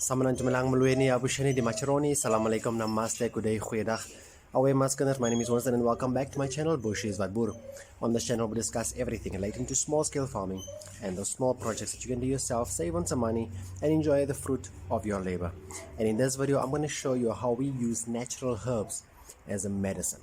Samanan jumalang malueni abushani di macharoni. Assalamualaikum, namaste, good day, goeiedag. Awe maskers, my name is Winston and welcome back to my channel, Bushies Vadboer. On this channel we discuss everything relating to small scale farming and those small projects that you can do yourself, save on some money and enjoy the fruit of your labor. And in this video I'm going to show you how we use natural herbs as a medicine.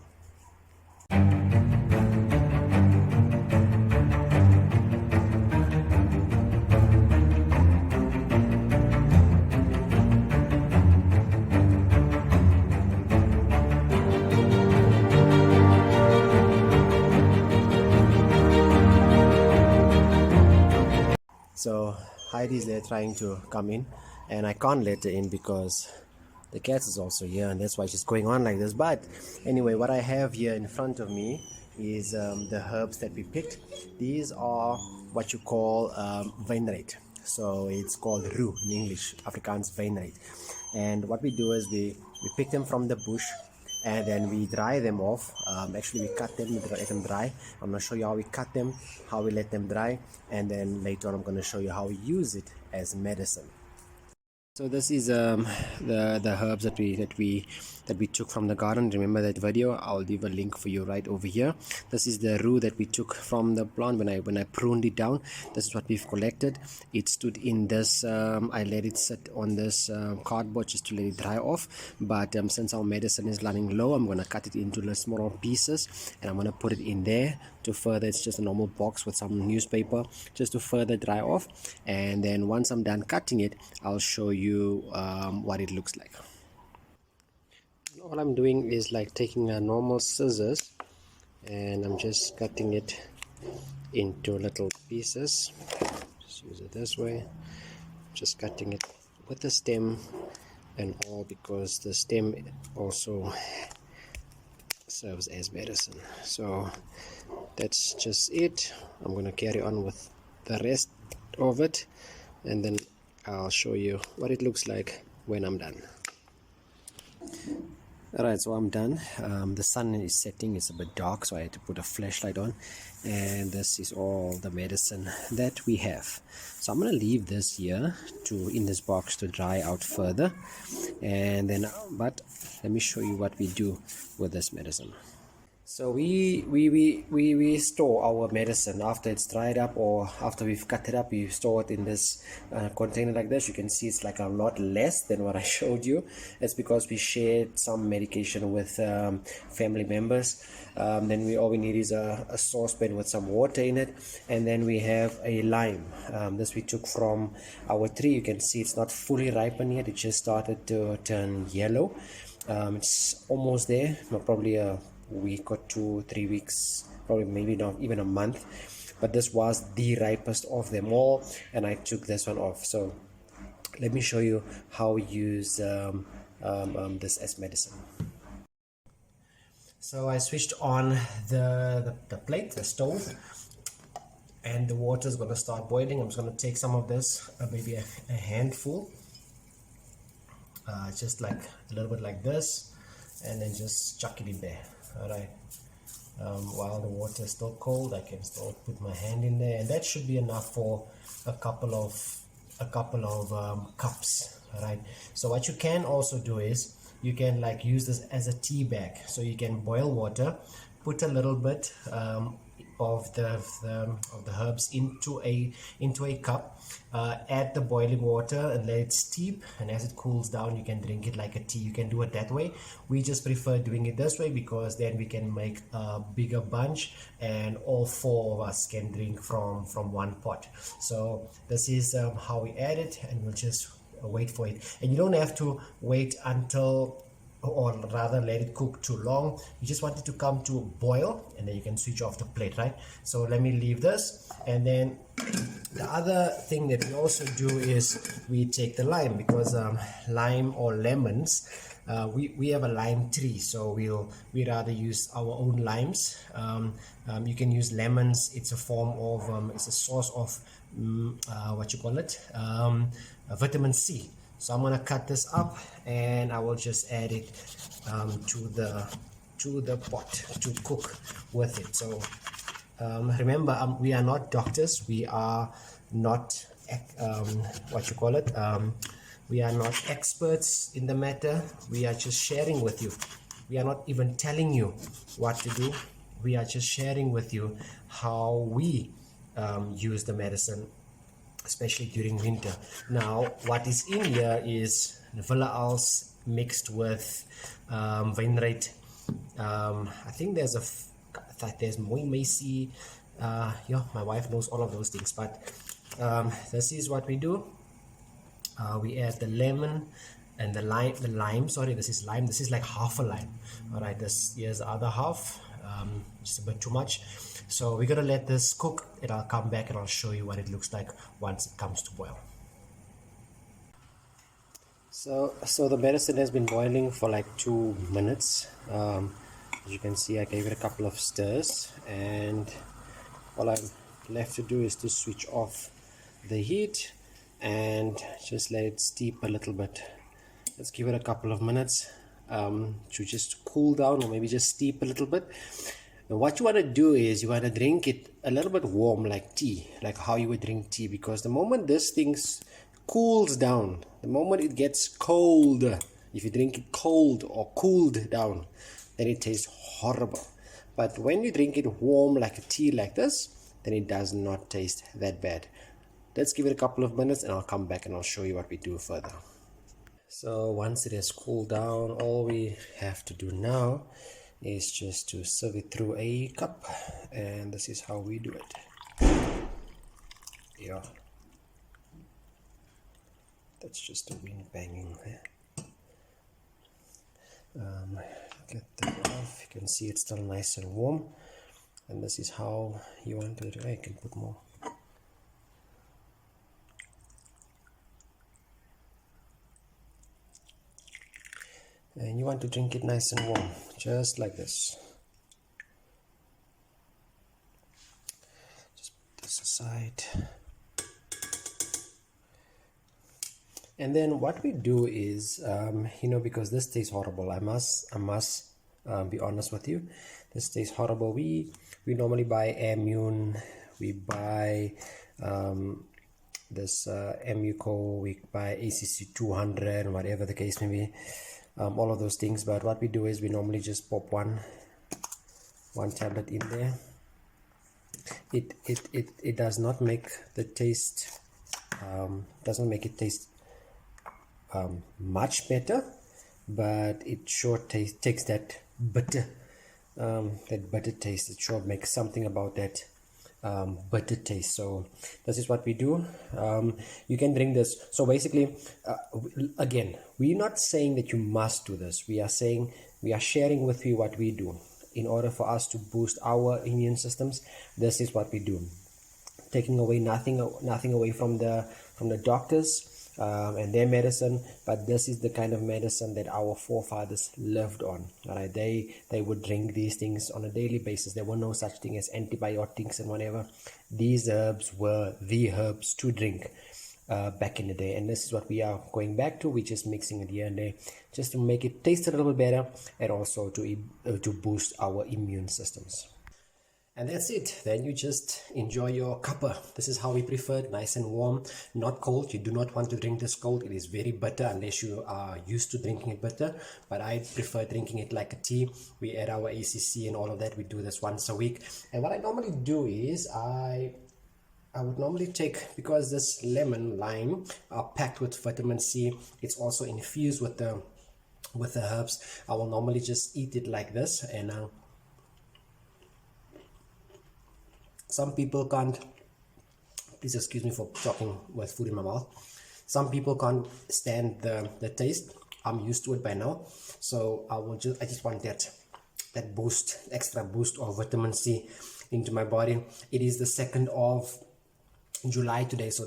So Heidi's there trying to come in and I can't let her in because the cat is also here and that's why she's going on like this. But anyway, what I have here in front of me is the herbs that we picked. These are what you call wynryd. So it's called Rue in English, Afrikaans wynryd. And what we do is we pick them from the bush and then we dry them off. Actually we cut them, we let them dry. I'm going to show you how we cut them, how we let them dry, and then later on I'm going to show you how we use it as medicine. So this is the herbs that we took from the garden. Remember that video? I'll leave a link for you right over here. This is the rue that we took from the plant when I pruned it down. This is what we've collected. It stood in this I let it sit on this cardboard just to let it dry off, but since our medicine is running low, I'm going to cut it into the smaller pieces and I'm going to put it in there to further. It's just a normal box with some newspaper just to further dry off, and then once I'm done cutting it, I'll show you what it looks like. All I'm doing is like taking a normal scissors and I'm just cutting it into little pieces. Just use it this way, just cutting it with the stem and all, because the stem also serves as medicine. So that's just it. I'm going to carry on with the rest of it and then I'll show you what it looks like when I'm done. Alright, so I'm done. The sun is setting, it's a bit dark, so I had to put a flashlight on, and this is all the medicine that we have. So I'm going to leave this here in this box to dry out further, and then but let me show you what we do with this medicine. So we store our medicine after it's dried up, or after we've cut it up. We store it in this container like this. You can see it's like a lot less than what I showed you. It's because we shared some medication with family members. Then all we need is a saucepan with some water in it, and then we have a lime. This we took from our tree. You can see it's not fully ripened yet. It just started to turn yellow. It's almost there, probably a week or 2-3 weeks, probably maybe not even a month, but this was the ripest of them all and I took this one off. So let me show you how we use this as medicine. So I switched on the plate, the stove, and the water is going to start boiling. I'm just going to take some of this, maybe a handful, just like a little bit like this, and then just chuck it in there. Alright, while the water is still cold, I can still put my hand in there, and that should be enough for a couple of cups. Alright, so what you can also do is you can like use this as a tea bag. So you can boil water, put a little bit of the herbs into a cup, add the boiling water and let it steep, and as it cools down you can drink it like a tea. You can do it that way. We just prefer doing it this way because then we can make a bigger bunch and all four of us can drink from one pot. So this is how we add it, and we'll just wait for it. And you don't have to wait until, or rather let it cook too long. You just want it to come to a boil and then you can switch off the plate, right? So let me leave this, and then the other thing that we also do is we take the lime, because lime or lemons, we have a lime tree, so we rather use our own limes. You can use lemons. It's a form of it's a source of what you call it, vitamin C. So I'm going to cut this up and I will just add it to the pot to cook with it. So remember, we are not doctors, we are not what you call it, We are not experts in the matter. We are just sharing with you. We are not even telling you what to do. We are just sharing with you how we use the medicine, especially during winter. Now, what is in here is Villa Als mixed with Wynrite. I think there's Moy Macy. Yeah, my wife knows all of those things, but this is what we do. We add the lemon and the lime, sorry, this is lime, this is like half a lime. All right, here's the other half, just a bit too much. So we're gonna let this cook, and I'll come back and I'll show you what it looks like once it comes to boil. So the medicine has been boiling for like 2 minutes. As you can see, I gave it a couple of stirs, and all I'm left to do is to switch off the heat and just let it steep a little bit. Let's give it a couple of minutes to just cool down, or maybe just steep a little bit. And what you want to do is you want to drink it a little bit warm, like tea, like how you would drink tea, because the moment this thing cools down, the moment it gets cold, if you drink it cold or cooled down, then it tastes horrible. But when you drink it warm like a tea like this, then it does not taste that bad. Let's give it a couple of minutes and I'll come back and I'll show you what we do further. So once it has cooled down, all we have to do now is just to serve it through a cup, and this is how we do it. Yeah, that's just a wind banging there. Get that off. You can see it's still nice and warm, and this is how you want to do it. I can put more. And you want to drink it nice and warm, just like this. Just put this aside. And then what we do is, because this tastes horrible, I must be honest with you, this tastes horrible. We normally buy Immune, we buy this Emuco, we buy ACC 200, whatever the case may be. All of those things, but what we do is we normally just pop one tablet in there. It does not make the taste doesn't make it taste much better, but it sure takes that bitter taste. It sure makes something about that bitter taste. So this is what we do. You can drink this. So basically, again, we're not saying that you must do this. We are sharing with you what we do in order for us to boost our immune systems. This is what we do, taking away nothing away from the doctors and their medicine, but this is the kind of medicine that our forefathers lived on. All right, they would drink these things on a daily basis. There were no such thing as antibiotics and whatever. These herbs were the herbs to drink back in the day, and this is what we are going back to. We're just mixing it here and there just to make it taste a little bit better, and also to boost our immune systems. And that's it. Then you just enjoy your cuppa. This is how we prefer it, nice and warm, not cold. You do not want to drink this cold. It is very bitter unless you are used to drinking it bitter, but I prefer drinking it like a tea. We add our ACC and all of that. We do this once a week. And what I normally do is I would normally take, because this lime are packed with vitamin C, it's also infused with the herbs. I will normally just eat it like this, and some people can't, please excuse me for talking with food in my mouth. Some people can't stand the taste. I'm used to it by now. So I just want that boost, extra boost of vitamin C into my body. It is the 2nd of July today, so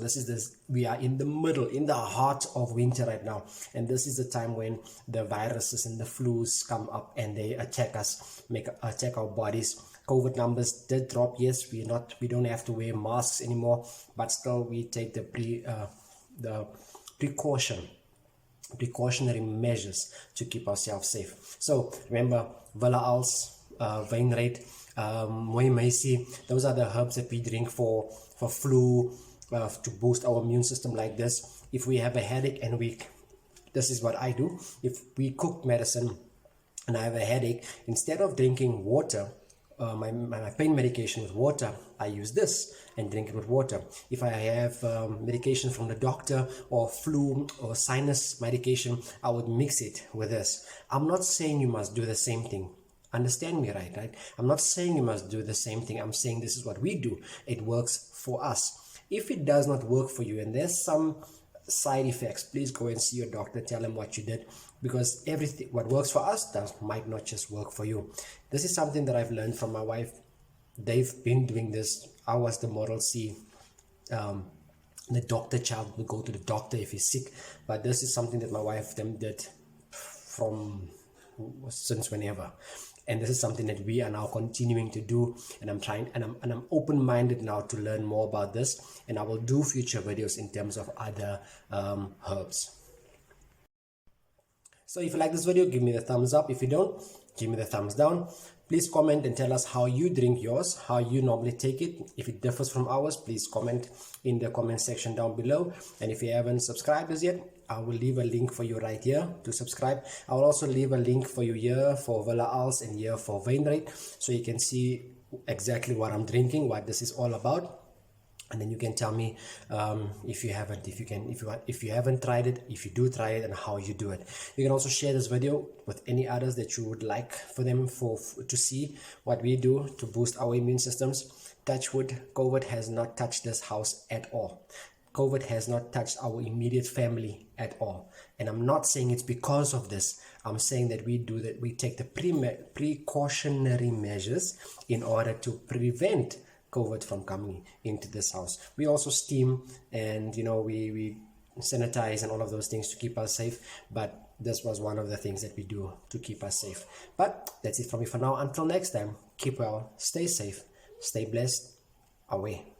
we are in the heart of winter right now, and this is the time when the viruses and the flus come up and they attack us, attack our bodies. COVID numbers did drop. Yes, we don't have to wear masks anymore, but still we take the precautionary measures to keep ourselves safe. So remember, Villa Als, Wynrite, Moy Macy, those are the herbs that we drink for flu, to boost our immune system like this. If we have a headache and we this is what I do. If we cook medicine and I have a headache, instead of drinking water, my pain medication with water, I use this and drink it with water. If I have medication from the doctor or flu or sinus medication, I would mix it with this. I'm not saying you must do the same thing. Understand me right? I'm not saying you must do the same thing. I'm saying this is what we do. It works for us. If it does not work for you and there's some side effects, please go and see your doctor, tell him what you did, because everything what works for us might not just work for you. This is something that I've learned from my wife. They've been doing this. I was the Model C, the doctor child will go to the doctor if he's sick, but this is something that my wife them did from since whenever, and this is something that we are now continuing to do, and I'm open-minded now to learn more about this, and I will do future videos in terms of other herbs. So if you like this video, give me the thumbs up. If you don't, give me the thumbs down. Please comment and tell us how you drink yours, how you normally take it. If it differs from ours, please comment in the comment section down below. And if you haven't subscribed as yet, I will leave a link for you right here to subscribe. I will also leave a link for you here for Wilde Als and here for Wynright, so you can see exactly what I'm drinking, what this is all about. And then you can tell me if you haven't tried it, if you do try it, and how you do it. You can also share this video with any others that you would like for them to see what we do to boost our immune systems. Touch wood, COVID has not touched this house at all. COVID has not touched our immediate family at all. And I'm not saying it's because of this. I'm saying that we take the precautionary measures in order to prevent COVID from coming into this house. We also steam and we sanitize and all of those things to keep us safe, but this was one of the things that we do to keep us safe. But that's it from me for now. Until next time, keep well, stay safe, stay blessed, away.